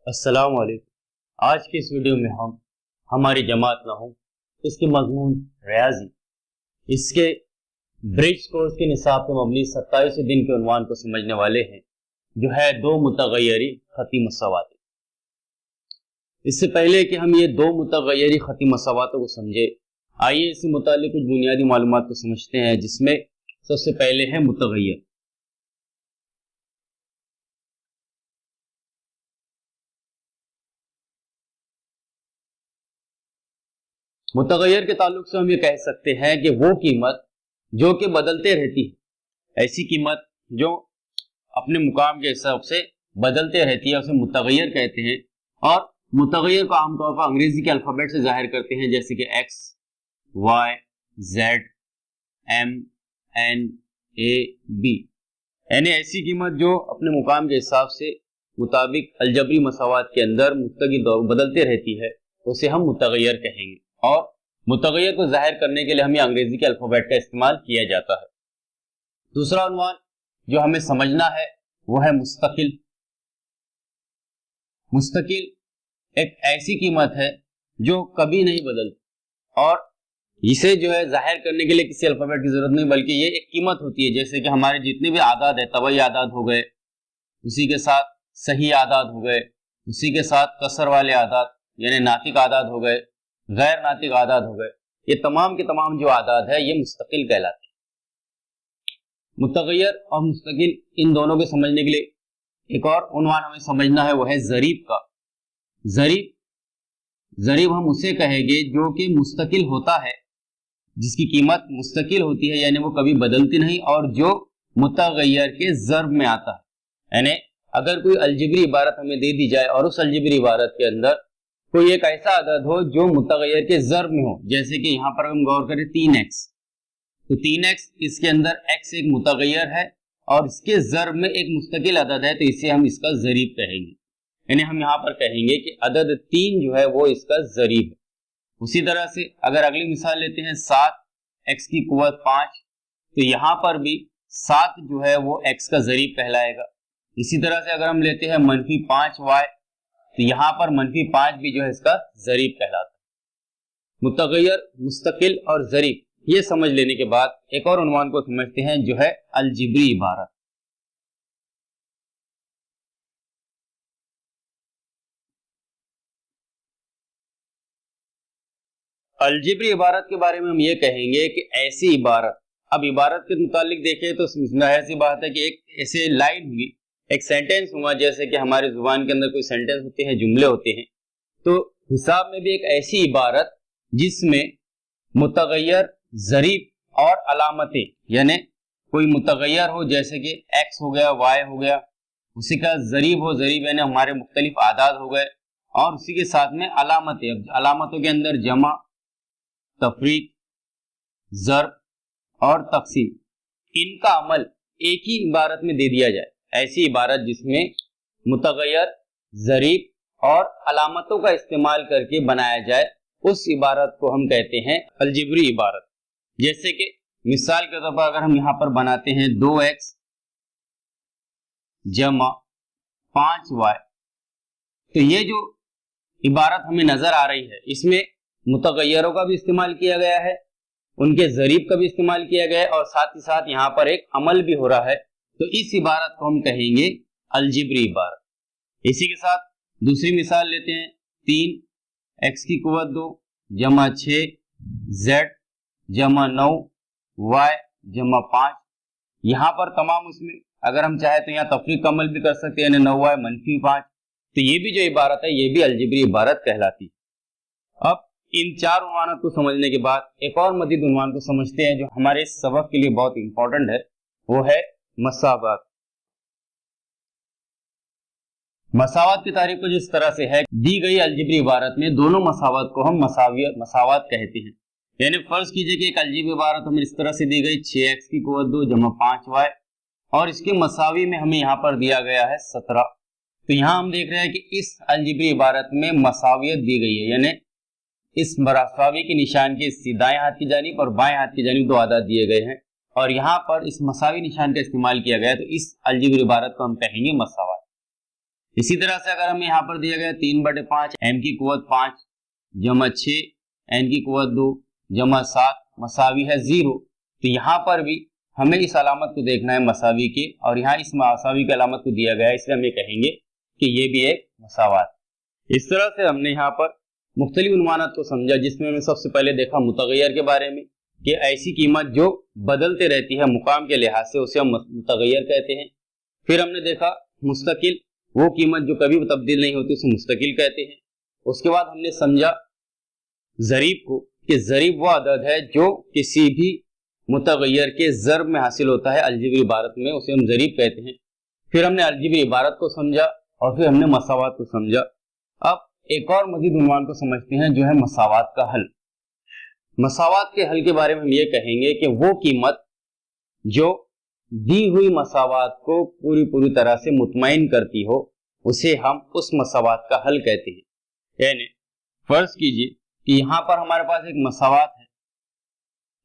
अस्सलाम वालेकुम। आज के इस वीडियो में हम हमारी जमात नहू इसके मजमून रियाजी इसके ब्रिज कोर्स के निसाब पे मबनी 27 दिन के उन्वान को समझने वाले हैं, जो है दो मुतगय्यरी खती मसावात। इससे पहले कि हम ये दो मुतगय्यरी खती मसावातों को समझे, आइए इससे मुताल्लिक कुछ बुनियादी मालूमात को समझते हैं, जिसमें सबसे पहले है मुतगय्यर। मुतगय्यर के ताल्लुक से हम ये कह सकते हैं कि वो कीमत जो कि बदलते रहती है, ऐसी कीमत जो अपने मुकाम के हिसाब से बदलते रहती है, उसे मुतगय्यर कहते हैं। और मुतगय्यर को आमतौर पर अंग्रेजी के अल्फाबेट से जाहिर करते हैं, जैसे कि X, Y, Z, M, N, A, B. यानी ऐसी कीमत जो अपने मुकाम के हिसाब से मुताबिक अलजबरी मसावात के अंदर मुस्तकिल बदलते रहती है, उसे हम मुतगय्यर कहेंगे। और मुतगय्यर को जाहिर करने के लिए हमें अंग्रेजी के अल्फाबेट का इस्तेमाल किया जाता है। दूसरा उन्वान जो हमें समझना है वो है मुस्तकिल। मुस्तकिल एक ऐसी कीमत है जो कभी नहीं बदलती, और इसे जो है जाहिर करने के लिए किसी अल्फाबेट की जरूरत नहीं, बल्कि ये एक कीमत होती है। जैसे कि हमारे जितने भी आदाद है, तबई आदाद हो गए, उसी के साथ सही आदाद हो गए, उसी के साथ कसर वाले आदाद यानी नातिक आदाद हो गए, गैर नातिक आदाद हो गए, ये तमाम के तमाम जो आदाद है ये मुस्तकिल कहलाते हैं। मुतगय्यर और मुस्तकिल इन दोनों को समझने के लिए एक और उन्वान हमें समझना है, वो है ज़रीब का। ज़रीब हम उसे कहेंगे जो कि मुस्तकिल होता है, जिसकी कीमत मुस्तकिल होती है, यानी वो कभी बदलती नहीं, और जो मुतगय्यर के ज़र्ब में आता है। यानी अगर कोई अलजबरी इबारत हमें दे दी जाए और उस अलजबरी इबारत के अंदर कोई एक ऐसा अदद हो जो मुतगय्यर के ज़र्ब में हो, जैसे कि यहाँ पर हम गौर करें 3x, तो 3x इसके अंदर x एक मुतगय्यर है और इसके ज़र्ब में एक मुस्तकिल अदद है, तो इसे हम इसका ज़रीब कहेंगे। यानी हम यहाँ पर कहेंगे कि अदद 3 जो है वो इसका ज़रीब है। उसी तरह से अगर अगली मिसाल लेते हैं 7x की कुव्वत 5, तो यहाँ पर भी 7 जो है वो x का ज़रीब कहलाएगा। इसी तरह से अगर हम लेते हैं -5y, तो यहाँ पर -5 भी जो है इसका ज़रीब कहलाता है। मुतगय्यर, मुस्तकिल और ज़रीब ये समझ लेने के बाद एक और उन्वान को समझते हैं, जो है अलजबरी इबारत। अलजबरी इबारत के बारे में हम ये कहेंगे कि ऐसी इबारत, अब इबारत के मुतालिक देखें तो ऐसी बात है कि एक ऐसे लाइन हुई, एक सेंटेंस हुआ, जैसे कि हमारी जुबान के अंदर कोई सेंटेंस होते हैं, जुमले होते हैं, तो हिसाब में भी एक ऐसी इबारत जिसमें मुतगय्यर, ज़रीब और अलामतें, यानी कोई मुतगय्यर हो जैसे कि x हो गया, y हो गया, उसी का ज़रीब हो, ज़रीब यानी हमारे मुख्तलिफ आदाद हो गए, और उसी के साथ में अलामतें। अब अलामतों के अंदर जमा, तफरीक, ज़र्ब और तक़सीम, इनका अमल एक ही इबारत में दे दिया जाए। ऐसी इबारत जिसमें मुतगय्यर, ज़रीब और अलामतों का इस्तेमाल करके बनाया जाए, उस इबारत को हम कहते हैं अलजबरी इबारत। जैसे कि मिसाल के तौर पर अगर हम यहाँ पर बनाते हैं 2x जमा 5y, तो ये जो इबारत हमें नजर आ रही है, इसमें मुतगय्यरों का भी इस्तेमाल किया गया है, उनके ज़रीब का भी इस्तेमाल किया गया है, और साथ ही साथ यहाँ पर एक अमल भी हो रहा है, तो इस इबारत को हम कहेंगे अलजबरी इबारत। इसी के साथ दूसरी मिसाल लेते हैं, 3x की कुव्वत 2 जमा 6 z जमा 9 y जमा 5। यहाँ पर तमाम उसमें अगर हम चाहे तो यहाँ तफरीक का अमल भी कर सकते हैं, यानी 9y -5। तो ये भी जो इबारत है ये भी अलजबरी इबारत कहलाती है। अब इन 4 उन्वानों को समझने के बाद एक और मज़ीद उन्वान को समझते हैं, जो हमारे इस सबक के लिए बहुत इंपॉर्टेंट है, वो है मसाबात। मसावत की तारीफ कुछ इस तरह से है, दी गई अलजेब्रिक इबारत में दोनों मसावत को हम मसावत कहते हैं। यानी फर्ज कीजिए कि एक अलजेब्रिक इबारत हमें इस तरह से दी गई 6x की कुव्वत 2 जमा 5y, और इसके मसावी में हमें यहाँ पर दिया गया है 17। तो यहाँ हम देख रहे हैं कि इस अलजेब्रिक इबारत में मसावियत दी गई है, यानी इस मसावी के निशान के दाएं हाथ की जानिब और बाएं हाथ की जानिब दो आदाद दिए गए हैं, और यहाँ पर इस मसावी निशान का इस्तेमाल किया गया है, तो इस अलजेब्रिक इबारत को हम कहेंगे मसावत। इसी तरह से अगर हमें यहाँ पर दिया गया 3/5 m की कुव्वत 5 जमा 6 n की कुव्वत 2 जमा 7 मसावी है 0, तो यहाँ पर भी हमें इस अलामत को देखना है मसावी के, और यहाँ इस मसावी की अलामत को दिया गया है, इसलिए हम ये कहेंगे कि ये भी एक मसावत। इस तरह से हमने यहाँ पर मुख्तलिफ उन्वानात को समझा, जिसमें हमने सबसे पहले देखा मुतगय्यर के बारे में कि ऐसी कीमत जो बदलते रहती है मुकाम के लिहाज से, उसे हम मुतगय्यर कहते हैं। फिर हमने देखा मुस्तकिल, वो कीमत जो कभी तब्दील नहीं होती उसे मुस्तकिल कहते हैं। उसके बाद हमने समझा ज़रीब को कि ज़रीब वो अदद है जो किसी भी मुतगय्यर के ज़र्ब में हासिल होता है अलजेब्रिक इबारत में, उसे हम ज़रीब कहते हैं। फिर हमने अलजेब्रिक इबारत को समझा और फिर हमने मसावत को समझा। अब एक और मजीद उन्वान को समझते हैं जो है मसावत का हल। मसावत के हल के बारे में हम ये कहेंगे कि वो कीमत जो दी हुई मसावत को पूरी तरह से मुतमईन करती हो, उसे हम उस मसावत का हल कहते हैं। यानी फर्ज कीजिए कि यहाँ पर हमारे पास एक मसावत है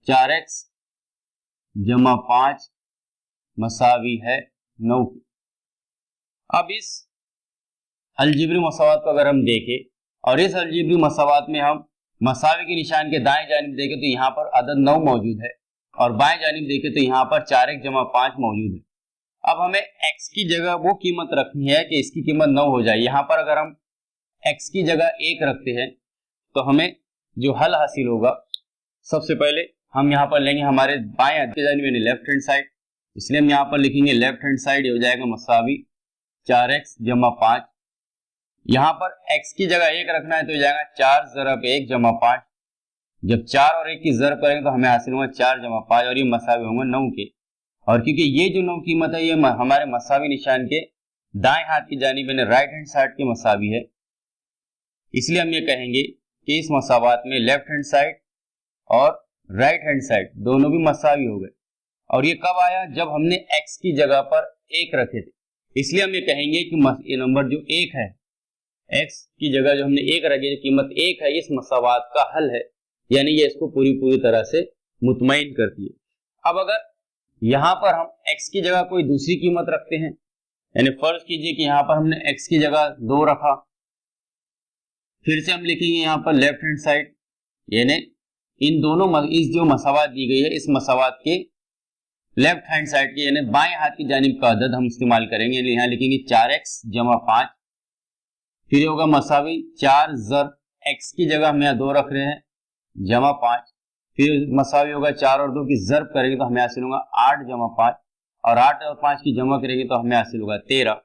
4x जमा 5 मसावी है 9 की। अब इस अलजेब्रिक मसावत को अगर हम देखें और इस अलजेब्रिक मसावत में हम मसावी के निशान के दाएं जानिब देखें तो यहाँ पर अदद 9 मौजूद है, और बाएं जानिब देखें तो यहाँ पर 4x जमा 5 मौजूद है। अब हमें x की जगह वो कीमत रखनी है कि इसकी कीमत 9 हो जाए। यहाँ पर अगर हम x की जगह 1 रखते हैं तो हमें जो हल हासिल होगा, सबसे पहले हम यहाँ पर लेंगे हमारे बाएं हाथ की जानिब यानी लेफ्ट हैंड साइड, इसलिए हम यहाँ पर लिखेंगे लेफ्ट हैंड साइड, ये हो जाएगा मसावी 4x जमा 5। यहाँ पर x की जगह 1 रखना है तो हो जाएगा 4 ज़रब 1 जमा 5। जब 4 और 1 की ज़रब करेंगे तो हमें हासिल होगा 4 जमा 5, और ये मसावी होंगे 9 के। और क्योंकि ये जो 9 कीमत है ये हमारे मसावी निशान के दाएं हाथ की जानिब यानी राइट हैंड साइड के मसावी है, इसलिए हम ये कहेंगे कि इस मसावत में लेफ्ट हैंड साइड और राइट हैंड साइड दोनों भी मसावी हो गए। और ये कब आया? जब हमने x की जगह पर 1 रखे थे, इसलिए हम ये कहेंगे कि ये नंबर जो 1 है, x की जगह जो हमने 1 रखी, कीमत 1 है, इस मसावत का हल है, यानी ये इसको पूरी तरह से मुतमईन करती है। अब अगर यहाँ पर हम x की जगह कोई दूसरी कीमत रखते हैं, यानी फर्ज कीजिए कि यहाँ पर हमने x की जगह 2 रखा, फिर से हम लिखेंगे यहाँ पर लेफ्ट हैंड साइड, यानी इन दोनों इस जो मसावत दी गई है इस मसावत के लेफ्ट हैंड साइड के यानी बाएं हाथ की जानिब का अदद हम इस्तेमाल करेंगे, यानी यहाँ लिखेंगे 4x जमा 5, फिर होगा मसावी 4 ज़र x की जगह हम यहाँ 2 रख रहे हैं जमा 5, फिर मसावी होगा 4 और 2 की ज़र्ब करेंगे तो हमें हासिल होगा 8 जमा 5, और 8 और 5 की जमा करेंगे तो हमें हासिल होगा 13।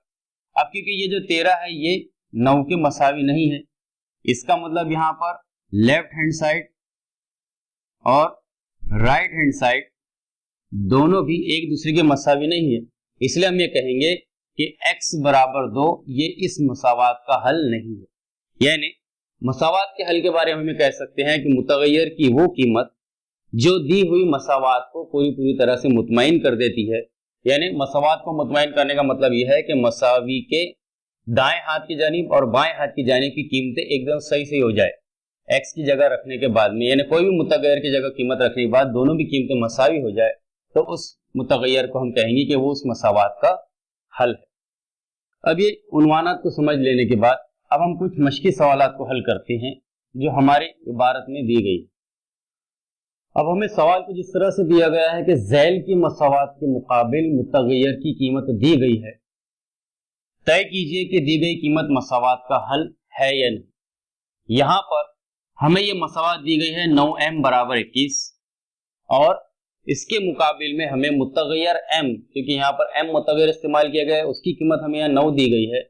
अब क्योंकि ये जो 13 है ये 9 के मसावी नहीं है, इसका मतलब यहाँ पर लेफ्ट हैंड साइड और राइट हैंड साइड दोनों भी एक दूसरे के मसावी नहीं है, इसलिए हम ये कहेंगे कि x बराबर 2 ये इस मसावत का हल नहीं है। यानी मसावत के हल के बारे में हम कह सकते हैं कि मुतगय्यर की वो कीमत जो दी हुई मसावत को पूरी तरह से मुतमईन कर देती है। यानी मसावत को मुतमईन करने का मतलब यह है कि मसावी के दाएं हाथ की जानिब और बाएं हाथ की जानिब की कीमतें एकदम सही हो जाए x की जगह रखने के बाद में, यानी कोई भी मुतगय्यर की जगह कीमत रखने के बाद दोनों भी कीमतें मसावी हो जाए, तो उस मुतगय्यर को हम कहेंगे कि वो उस मसावत का हल है। अब ये उन्वानात को समझ लेने के बाद अब हम कुछ मश्की सवालात को हल करते हैं जो हमारे इबारत में दी गई। अब हमें सवाल कुछ इस तरह से दिया गया है कि ज़ैल की मसावत के मुकाबिल मुतगय्यर की कीमत दी गई है, तय कीजिए कि दी गई कीमत मसावत का हल है या नहीं। यहाँ पर हमें ये मसावत दी गई है 9m बराबर 21, और इसके मुकाबिल में हमें मुतगय्यर m, क्योंकि यहाँ पर m मुतगय्यर इस्तेमाल किया गया है, उसकी कीमत हमें यहाँ 9 दी गई है,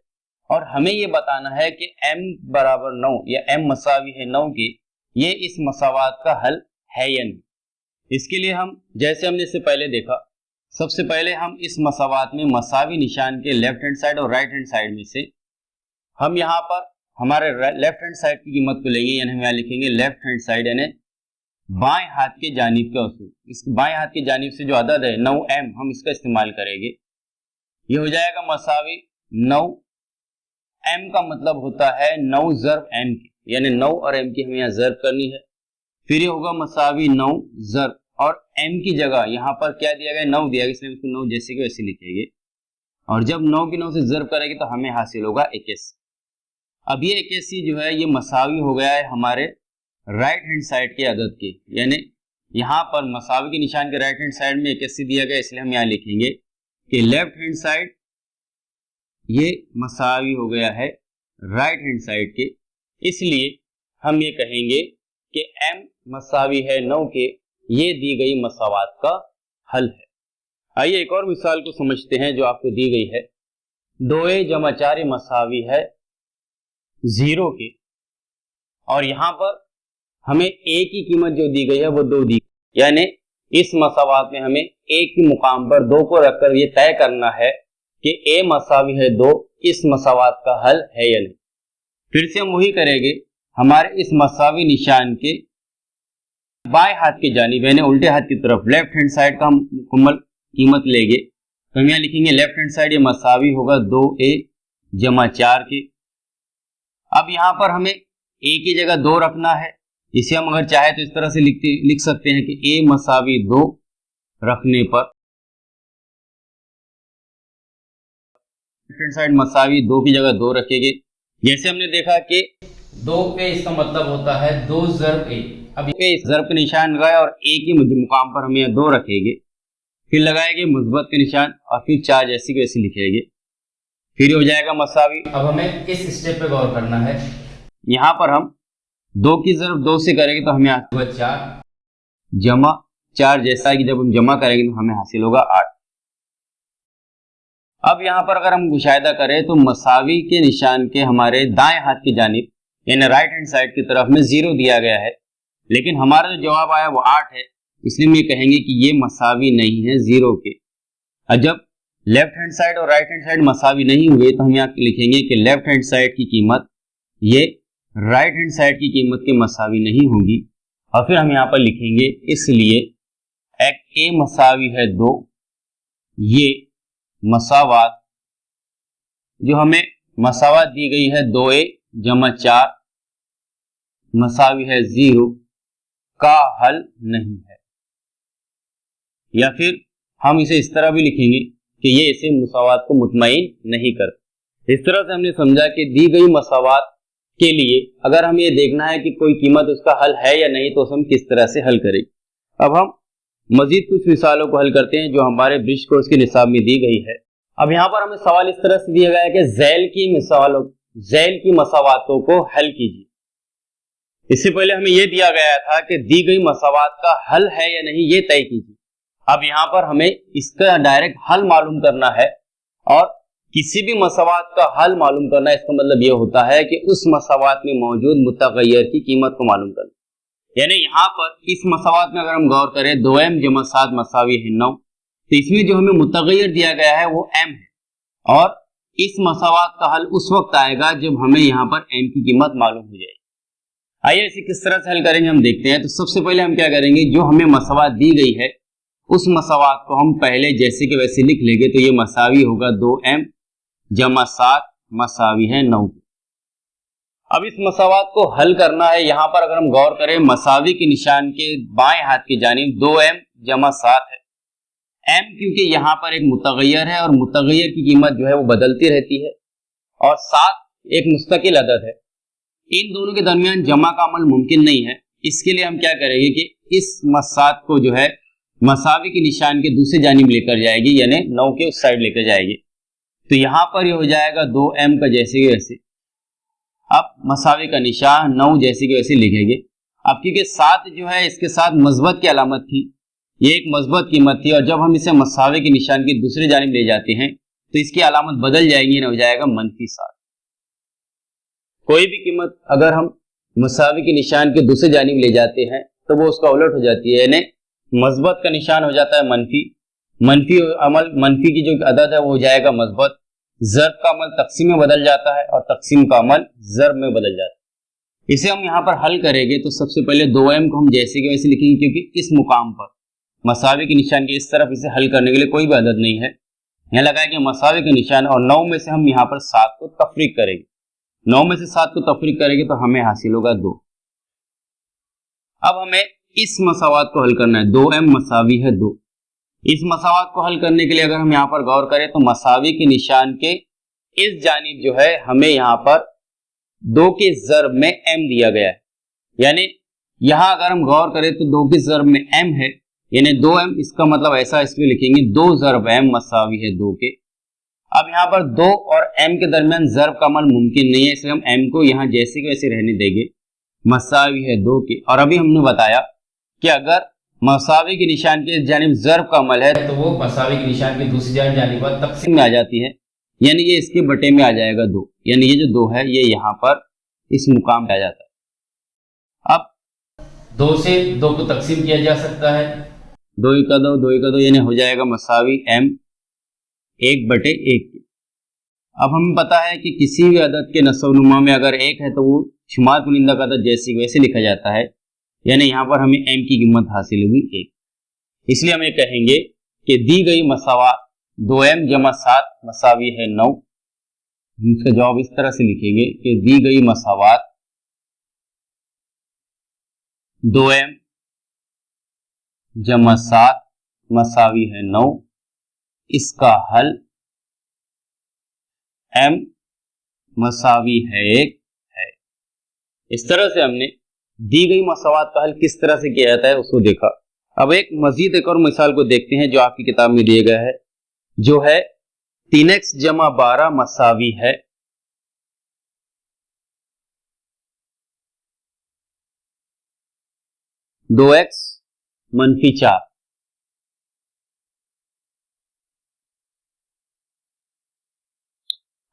और हमें ये बताना है कि m बराबर 9 या m मसावी है 9 की, ये इस मसावत का हल है या नहीं। इसके लिए हम जैसे हमने इससे पहले देखा, सबसे पहले हम इस मसावत में मसावी निशान के लेफ्ट हैंड साइड और राइट हैंड साइड में से हम यहाँ पर हमारे लेफ्ट हैंड साइड की कीमत को लेंगे, यानी हम यहाँ लिखेंगे लेफ्ट हैंड साइड यानी बाएं हाथ के जानिब का असूल। इस बाएं हाथ की जानिब से जो अदद है 9m, हम इसका इस्तेमाल करेंगे। ये हो जाएगा मसावी 9m का मतलब होता है 9 ज़र्ब m की, यानी 9 और m की हमें यहाँ ज़र्ब करनी है। फिर ये होगा मसावी 9 ज़र्ब, और m की जगह यहाँ पर क्या दिया गया, 9 दिया गया, इसलिए इसको 9 जैसे कि वैसे लिखेंगे। और जब 9 की 9 से ज़र्ब करेंगे तो हमें हासिल होगा 81। अब ये 81 जो है ये मसावी हो गया है हमारे राइट हैंड साइड के अदद के, यानी यहाँ पर मसावी के निशान के राइट हैंड साइड में 81 दिया गया, इसलिए हम यहाँ लिखेंगे कि लेफ्ट हैंड साइड ये मसावी हो गया है राइट हैंड साइड के, इसलिए हम ये कहेंगे कि m मसावी है 9 के, ये दी गई मसावात का हल है। आइए एक और मिसाल को समझते हैं जो आपको दी गई है। 2a जमा 4a मसावी है 0 के, और यहाँ पर हमें a की कीमत जो दी गई है वो 2 दी, यानी इस मसावात में हमें a के मुकाम पर 2 को रखकर ये तय करना है कि a मसावी है 2 इस मसावात का हल है या नहीं। फिर से हम वही करेंगे, हमारे इस मसावी निशान के बाएं हाथ की जानिब यानी उल्टे हाथ की तरफ लेफ्ट हैंड साइड का हम मुकम्मल कीमत लेंगे। तो हम यहाँ लिखेंगे लेफ्ट हैंड साइड ये मसावी होगा 2a जमा 4 के। अब यहाँ पर हमें a की जगह 2 रखना है, इसे हम अगर चाहे तो इस तरह से लिख सकते हैं कि a मसावी 2 रखने पर लेफ्ट हैंड साइड मसावी 2 की जगह 2 रखेंगे। जैसे हमने देखा कि 2 पे इसका मतलब होता है 2 ज़र्ब a। अब इस ज़र्ब के निशान लगाए और a के मुकाम पर हम यहाँ 2 रखेंगे, फिर लगाएंगे मुस्बत के निशान और फिर 4 जैसी को ऐसे लिखेंगे, फिर हो जाएगा मसावी। अब हमें इस स्टेप पे गौर करना है, यहाँ पर हम 2 की ज़र्ब 2 से करेंगे तो हमें हासिल होगा 4 जमा 4, जैसा है कि जब हम जमा करेंगे तो हमें हासिल होगा 8। अब यहाँ पर अगर हम मुशाहिदा करें तो मसावी के निशान के हमारे दाएं हाथ की जानिब यानी राइट हैंड साइड की तरफ में 0 दिया गया है, लेकिन हमारा जो जवाब आया वो 8 है, इसलिए हम ये कहेंगे कि ये मसावी नहीं है 0 के। और जब लेफ्ट हैंड साइड और राइट हैंड साइड मसावी नहीं हुए तो हम यहाँ लिखेंगे कि लेफ्ट हैंड साइड की कीमत ये राइट हैंड साइड की कीमत के मसावी नहीं होगी, और फिर हम यहाँ पर लिखेंगे इसलिए a मसावी है 2, ये मसावात जो हमें मसावात दी गई है 2a जमा 4 मसावी है 0 का हल नहीं है। या फिर हम इसे इस तरह भी लिखेंगे कि ये इसे मसावात को मुतमईन नहीं करता। इस तरह से हमने समझा कि दी गई मसावात के लिए अगर हमें ये देखना है कि कोई कीमत उसका हल है या नहीं तो हम किस तरह से हल करें। अब हम मजीद कुछ मिसालों को हल करते हैं जो हमारे ब्रिज कोर्स के निसाब में दी गई है। अब यहाँ पर हमें सवाल इस तरह से दिया गया है कि ज़ैल की मसावातों को हल कीजिए। इससे पहले हमें यह दिया गया था कि दी गई मसावात का हल है या नहीं ये तय कीजिए। अब यहाँ पर हमें इसका डायरेक्ट हल मालूम करना है, और किसी भी मसावात का हल मालूम करना इसका मतलब यह होता है कि उस मसावात में मौजूद मुतगय्यर की कीमत को मालूम करना। यानी यहाँ पर इस मसावात में अगर हम गौर करें 2m जमा 7 मसावी है 9, तो इसमें जो हमें मुतगय्यर दिया गया है वो m है, और इस मसावात का हल उस वक्त आएगा जब हमें यहाँ पर m की कीमत मालूम हो जाएगी। आइए इसे किस तरह से हल करेंगे हम देखते हैं। तो सबसे पहले हम क्या करेंगे, जो हमें मसावात दी गई है उस मसावात को हम पहले जैसे कि वैसे लिख लेंगे। तो ये मसावी होगा 2m जमा 7 मसावी है 9। अब इस मसावात को हल करना है। यहाँ पर अगर हम गौर करें मसावी के निशान के बाएं हाथ की जानिब 2m जमा 7 है। m क्योंकि यहाँ पर एक मुतगय्यर है और मुतगय्यर की कीमत जो है वो बदलती रहती है, और 7 एक मुस्तकिल अदद है। इन दोनों के दरमियान जमा का अमल मुमकिन नहीं है। इसके लिए हम क्या करेंगे कि इस 7 को जो है मसावी के निशान के दूसरी जानिब लेकर जाएगी, यानी 9 के उस साइड लेकर जाएगी। तो यहाँ पर ये हो जाएगा 2m का जैसे कि वैसे। अब मसावी का निशान 9 जैसे कि वैसे लिखेंगे। अब क्योंकि 7 जो है इसके साथ मस्बत की अलामत थी, ये एक मस्बत कीमत थी, और जब हम इसे मसावी के निशान की दूसरी जानिब ले जाते हैं तो इसकी अलामत बदल जाएगी, ना हो जाएगा -7। कोई भी कीमत अगर हम मसावी के निशान के दूसरी जानिब ले जाते हैं तो वो उसका उलट हो जाती है, यानी मस्बत का निशान हो जाता है मनफी की जो अदद है वो हो जाएगा मस्बत, ज़र्ब का अमल तक़सीम में बदल जाता है और तक़सीम का अमल ज़र्ब में बदल जाता है। इसे हम यहाँ पर हल करेंगे तो सबसे पहले 2m को हम जैसे के वैसे लिखेंगे, क्योंकि इस मुकाम पर मसावी के निशान के इस तरफ इसे हल करने के लिए कोई भी अदद नहीं है। यहाँ लगाएंगे मसावी के निशान और 9 में से हम यहाँ पर 7 को तफरीक करेंगे। 9 में से 7 को तफरीक करेंगे तो हमें हासिल होगा 2। अब हमें इस मसावात को हल करना है। 2m मसावी है 2। इस मसावात को हल करने के लिए अगर हम यहाँ पर गौर करें तो मसावी के निशान के इस जानिब जो है हमें यहाँ पर 2 के ज़र्ब में m दिया गया है। यानी यहाँ अगर हम गौर करें तो 2 के ज़र्ब में m है, यानी 2m। इसका मतलब ऐसा इसमें लिखेंगे 2 ज़र्ब m मसावी है 2 के। अब यहाँ पर 2 और m के दरमियान ज़र्ब का अमल मुमकिन नहीं है, इसलिए हम m को यहाँ जैसे के वैसे रहने देंगे। मसावी है 2 के। और अभी हमने बताया कि अगर मसावी के निशान के इस जानिब ज़र्ब का अमल है तो वो मसावी के निशान की दूसरी जानिब पर तक़सीम में आ जाती है, यानी ये इसके बटे में आ जाएगा 2। यानी ये जो 2 है ये यहाँ पर इस मुकाम पे आ जाता है। अब 2 से 2 को तक़सीम किया जा सकता है, 2 का 2, 2 का 2, यानी हो जाएगा मसावी m 1/1 के। अब हमें पता है कि किसी भी अदद के नस्ब-नुमा में अगर 1 है तो वो शुमार कुनिंदा का अदद जैसे वैसे लिखा जाता है, यानी यहाँ पर हमें m की कीमत हासिल होगी 1। इसलिए हम ये कहेंगे कि दी गई मसावात 2m जमा 7 मसावी है 9। इसका जवाब इस तरह से लिखेंगे कि दी गई मसावात 2m जमा 7 मसावी है 9, इसका हल m मसावी है 1 है। इस तरह से हमने दी गई मसावात का हल किस तरह से किया जाता है उसको देखा। अब एक और मिसाल को देखते हैं जो आपकी किताब में दिया गया है, जो है 3x जमा 12 मसावी है 2x मनफी 4।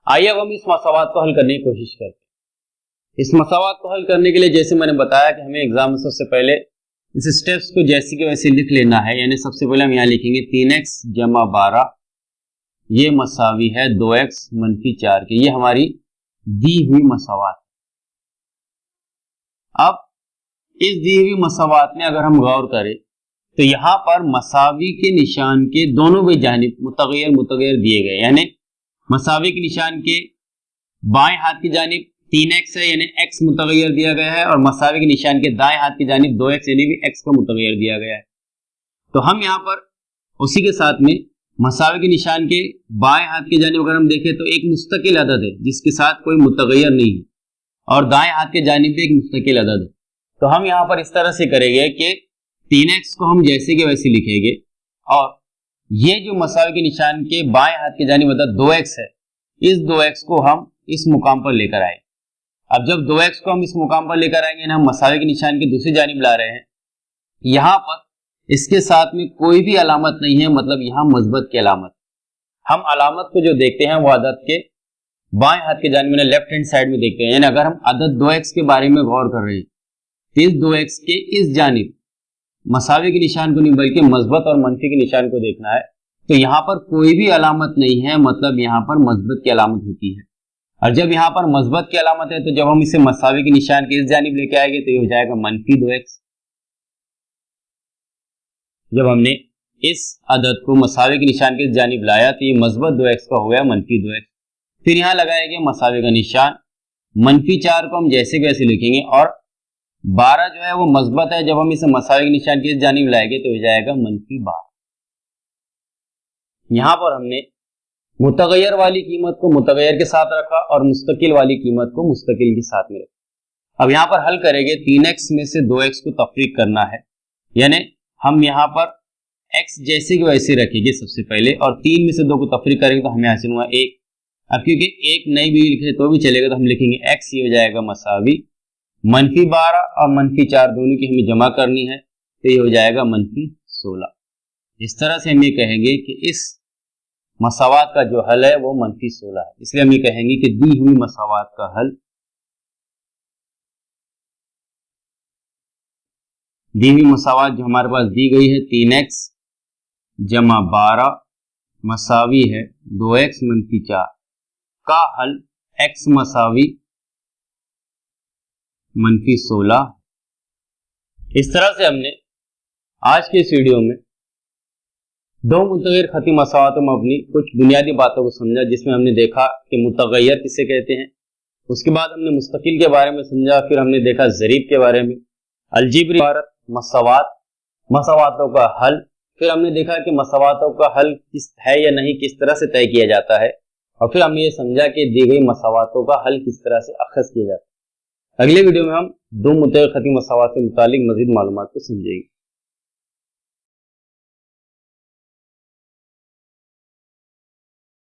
आइए अब हम इस मसावात को हल करने की कोशिश करते हैं। इस मसावात को हल करने के लिए जैसे मैंने बताया कि हमें एग्जाम में सबसे पहले इस स्टेप्स को जैसे के वैसे लिख लेना है। यानी सबसे पहले हम यहाँ लिखेंगे 3x जमा 12 ये मसावी है 2x मनफी 4 के। ये हमारी दी हुई मसावात। अब इस दी हुई मसावात में अगर हम गौर करें तो यहाँ पर मसावी के निशान के दोनों भी जानिब मुतगैर दिए गए। यानी मसावी के निशान के बाएं हाथ की जानिब 3x है यानी x मुतगैर दिया गया है, और मसावी के निशान के दाएं हाथ की जानिब 2x यानी भी x को मुतगैर दिया गया है। तो हम यहाँ पर उसी के साथ में मसावी के निशान के बाएं हाथ की जानिब अगर हम देखें तो एक मुस्तकिल अदद है जिसके साथ कोई मुतगैर नहीं है, और दाएं हाथ की जानिब भी एक मुस्तकिल अदद है। तो हम यहाँ पर इस तरह से करेंगे कि 3x को हम जैसे के वैसे लिखेंगे, और ये जो मसावी के निशान के बाएं हाथ की जानिब अदद 2x है, इस 2x को हम इस मुकाम पर लेकर आए। अब जब 2x को हम इस मुकाम पर लेकर आएंगे ना, हम मसावे के निशान की दूसरी जानिब ला रहे हैं। यहाँ पर इसके साथ में कोई भी अलामत नहीं है, मतलब यहाँ मस्बत की अलामत। हम अलामत को जो देखते हैं वो अदद के बाएं हाथ के जानिब में लेफ्ट हैंड साइड में देखते हैं। यानी अगर हम अदद 2x के बारे में गौर कर रहे हैं तो इस 2x के इस जानिब मसावे के निशान को नहीं बल्कि मस्बत और मनफी के निशान को देखना है। तो यहाँ पर कोई भी अलामत नहीं है, मतलब यहाँ पर मस्बत की अलामत होती है। और जब यहाँ पर मस्बत की अलामत है तो जब हम इसे मसावी के निशान के इस जानिब लेके आएंगे तो ये हो जाएगा मनफी 2x। जब हमने इस अदद को मसावी के निशान के इस जानिब लाया तो ये मस्बत 2x का हो गया मनफी 2x। फिर यहाँ लगाएंगे मसावी का निशान, मनफी 4 को हम जैसे वैसे लिखेंगे, और 12 जो है वो मस्बत है, जब हम इसे मसावी के निशान के इस जानिब लाएंगे तो हो जाएगा मनफी 12। यहाँ पर हमने मुतगैर वाली कीमत को मुतगैर के साथ रखा और मुस्तकिल वाली कीमत को मुस्तकिल के साथ में रखा। अब यहाँ पर हल करेंगे 3x में से 2x को तफरीक करना है, यानी हम यहाँ पर x जैसे कि वैसे रखेंगे सबसे पहले, और 3 में से 2 को तफरीक करेंगे तो हमें हासिल हुआ 1। अब क्योंकि 1 नहीं भी लिखे तो भी चलेगा तो हम लिखेंगे x, ये हो जाएगा मसावी मनफी 12 और मनफी 4 दोनों की हमें जमा करनी है तो ये हो जाएगा मनफी 16। इस तरह से हम ये कहेंगे कि इस मसावात का जो हल है वो मनफी 16 है। इसलिए हम ये कहेंगे कि दी हुई मसावात का हल, दी हुई मसावात जो हमारे पास दी गई है 3x जमा 12 मसावी है 2x मनफी 4, का हल x मसावी -16। इस तरह से हमने आज के इस वीडियो में दो मुतगैर खती मसावातों में अपनी कुछ बुनियादी बातों को समझा, जिसमें हमने देखा कि मुतगैर किसे कहते हैं, उसके बाद हमने मुस्तकिल के बारे में समझा, फिर हमने देखा ज़रीब के बारे में, अलजिब्री इबारत, मसावात, मसावातों का हल, फिर हमने देखा कि मसावातों का हल किस है या नहीं, किस तरह से तय किया जाता है, और फिर हमने ये समझा कि दी गई मसावातों का हल किस तरह से अखज़ किया जाता है। अगले वीडियो में हम दो मुतगैर खती मसावात से मुतालिक मज़ीद मालूमात को समझेंगे।